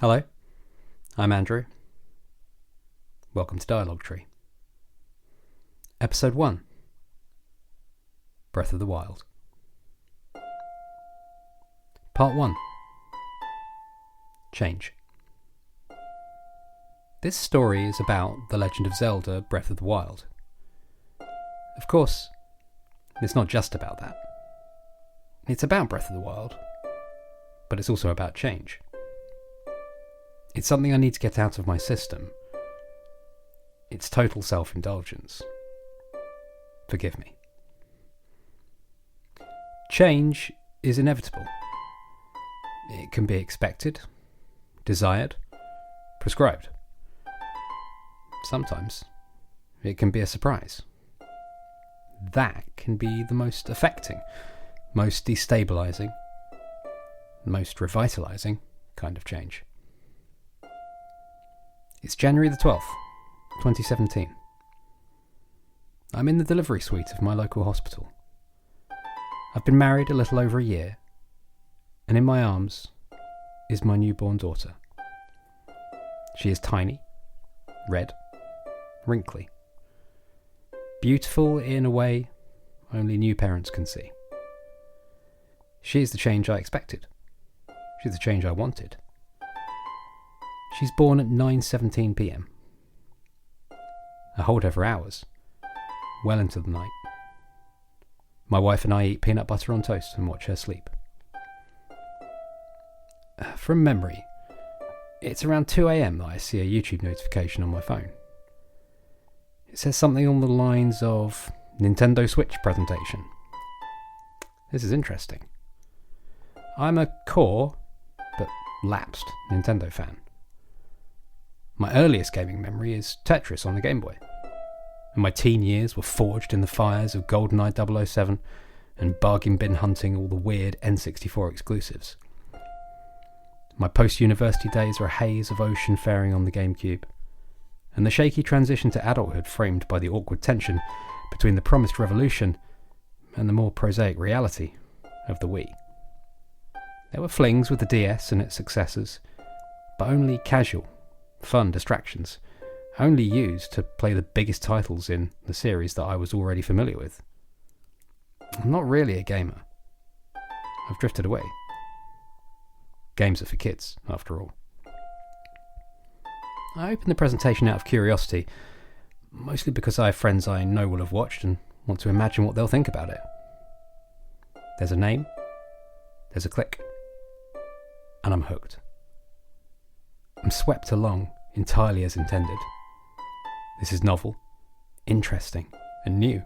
Hello, I'm Andrew. Welcome to Dialogue Tree. Episode 1. Breath of the Wild. Part 1. Change. This story is about The Legend of Zelda: Breath of the Wild. Of course, it's not just about that. It's about Breath of the Wild, but it's also about change. It's something I need to get out of my system. It's total self-indulgence. Forgive me. Change is inevitable. It can be expected, desired, prescribed. Sometimes it can be a surprise. That can be the most affecting, most destabilizing, most revitalizing kind of change. It's January the 12th, 2017. I'm in the delivery suite of my local hospital. I've been married a little over a year, and in my arms is my newborn daughter. She is tiny, red, wrinkly, beautiful in a way only new parents can see. She is the change I expected. She's the change I wanted. She's born at 9:17 p.m. I hold her for hours, well into the night. My wife and I eat peanut butter on toast and watch her sleep. From memory, it's around 2 a.m. that I see a YouTube notification on my phone. It says something on the lines of Nintendo Switch presentation. This is interesting. I'm a core, but lapsed Nintendo fan. My earliest gaming memory is Tetris on the Game Boy, and my teen years were forged in the fires of GoldenEye 007 and bargain bin hunting all the weird N64 exclusives. My post-university days are a haze of ocean faring on the GameCube, and the shaky transition to adulthood framed by the awkward tension between the promised revolution and the more prosaic reality of the Wii. There were flings with the DS and its successors, but only casual, fun distractions, only used to play the biggest titles in the series that I was already familiar with. I'm not really a gamer. I've drifted away. Games are for kids, after all. I opened the presentation out of curiosity, mostly because I have friends I know will have watched and want to imagine what they'll think about it. There's a name, there's a click, and I'm hooked. I'm swept along entirely as intended. This is novel, interesting, and new.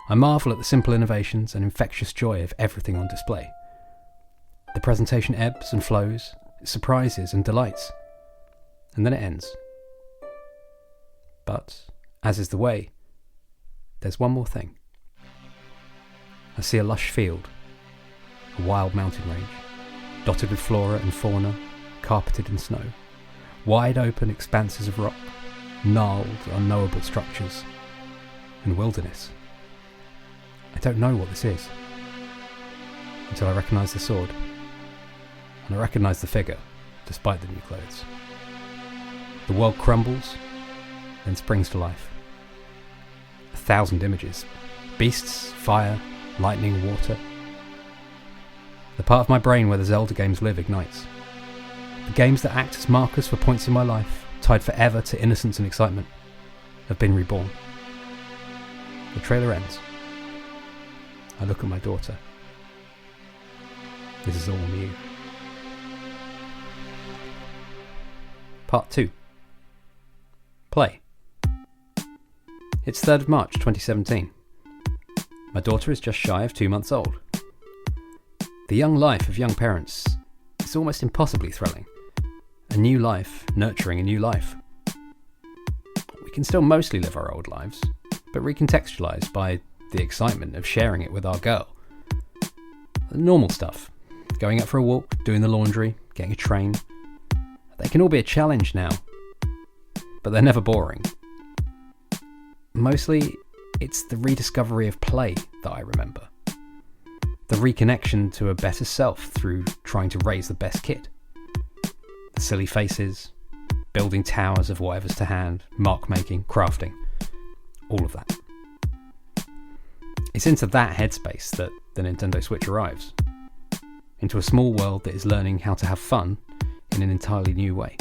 I marvel at the simple innovations and infectious joy of everything on display. The presentation ebbs and flows, it surprises and delights, and then it ends. But, as is the way, there's one more thing. I see a lush field, a wild mountain range, dotted with flora and fauna, carpeted in snow, wide open expanses of rock, gnarled, unknowable structures, and wilderness. I don't know what this is, until I recognise the sword, and I recognise the figure, despite the new clothes. The world crumbles, then springs to life. 1,000 images, beasts, fire, lightning, water. The part of my brain where the Zelda games live ignites. The games that act as markers for points in my life, tied forever to innocence and excitement, have been reborn. The trailer ends. I look at my daughter. This is all new. Part 2. Play. It's 3rd of March 2017. My daughter is just shy of 2 months old. The young life of young parents is almost impossibly thrilling. A new life, nurturing a new life. We can still mostly live our old lives, but recontextualised by the excitement of sharing it with our girl. The normal stuff, going out for a walk, doing the laundry, getting a train. They can all be a challenge now, but they're never boring. Mostly, it's the rediscovery of play that I remember. The reconnection to a better self through trying to raise the best kid. silly faces, building towers of whatever's to hand, mark making, crafting, all of that. It's into that headspace that the Nintendo Switch arrives, into a small world that is learning how to have fun in an entirely new way.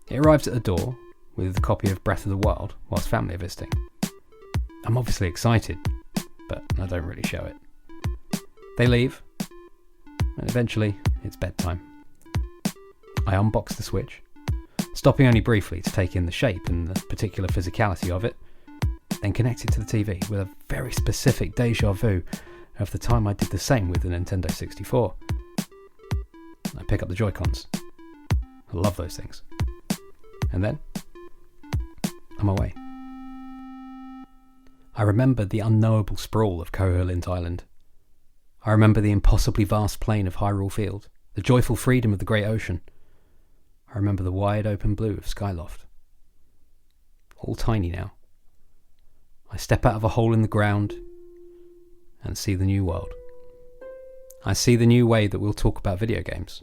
It arrives at the door with a copy of Breath of the Wild whilst family are visiting. I'm obviously excited, but I don't really show it. They leave, and eventually it's bedtime. I unbox the Switch, stopping only briefly to take in the shape and the particular physicality of it, then connect it to the TV with a very specific deja vu of the time I did the same with the Nintendo 64. I pick up the Joy-Cons. I love those things. And then, I'm away. I remember the unknowable sprawl of Koholint Island. I remember the impossibly vast plain of Hyrule Field, the joyful freedom of the great ocean. I remember the wide open blue of Skyloft. All tiny now. I step out of a hole in the ground and see the new world. I see the new way that we'll talk about video games.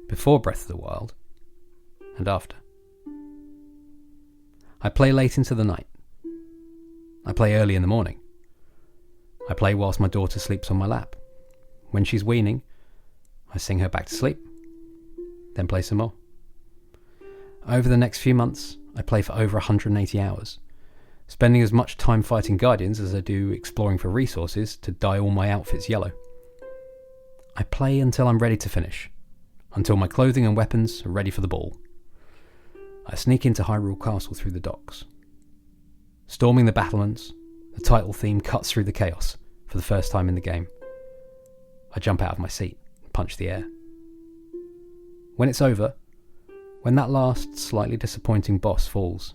Before Breath of the Wild and after. I play late into the night. I play early in the morning. I play whilst my daughter sleeps on my lap. When she's weaning, I sing her back to sleep, then play some more. Over the next few months, I play for over 180 hours, spending as much time fighting Guardians as I do exploring for resources to dye all my outfits yellow. I play until I'm ready to finish, until my clothing and weapons are ready for the ball. I sneak into Hyrule Castle through the docks. Storming the battlements, the title theme cuts through the chaos for the first time in the game. I jump out of my seat and punch the air. When it's over, when that last slightly disappointing boss falls,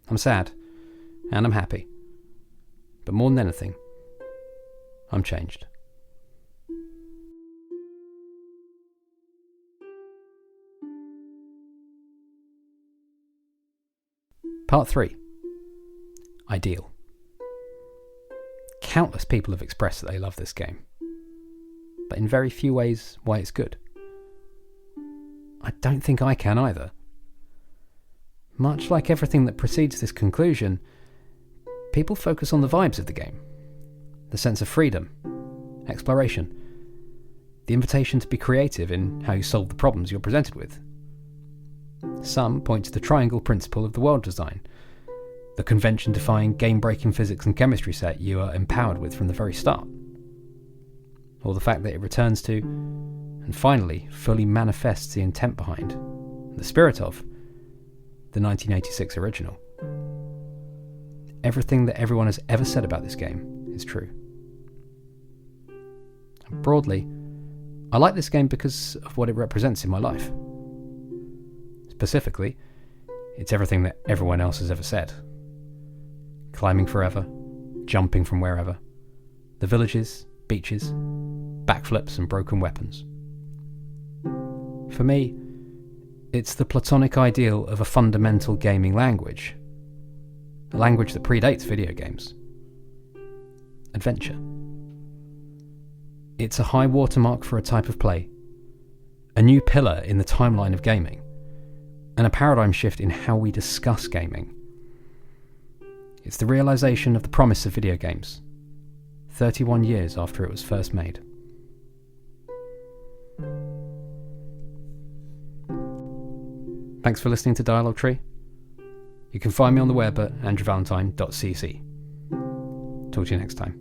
I'm sad and I'm happy. But more than anything, I'm changed. Part 3. Ideal. Countless people have expressed that they love this game, but in very few ways why it's good. I don't think I can either. Much like everything that precedes this conclusion, people focus on the vibes of the game, the sense of freedom, exploration, the invitation to be creative in how you solve the problems you're presented with. Some point to the triangle principle of the world design, the convention-defying, game-breaking physics and chemistry set you are empowered with from the very start, or the fact that it returns to, and finally fully manifests the intent behind, the spirit of, the 1986 original. Everything that everyone has ever said about this game is true. And broadly, I like this game because of what it represents in my life. Specifically, it's everything that everyone else has ever said. Climbing forever, jumping from wherever, the villages, beaches, backflips and broken weapons. For me, it's the platonic ideal of a fundamental gaming language. A language that predates video games. Adventure. It's a high watermark for a type of play, a new pillar in the timeline of gaming, and a paradigm shift in how we discuss gaming. It's the realization of the promise of video games, 31 years after it was first made. Thanks for listening to Dialogue Tree. You can find me on the web at andrewvalentine.cc. Talk to you next time.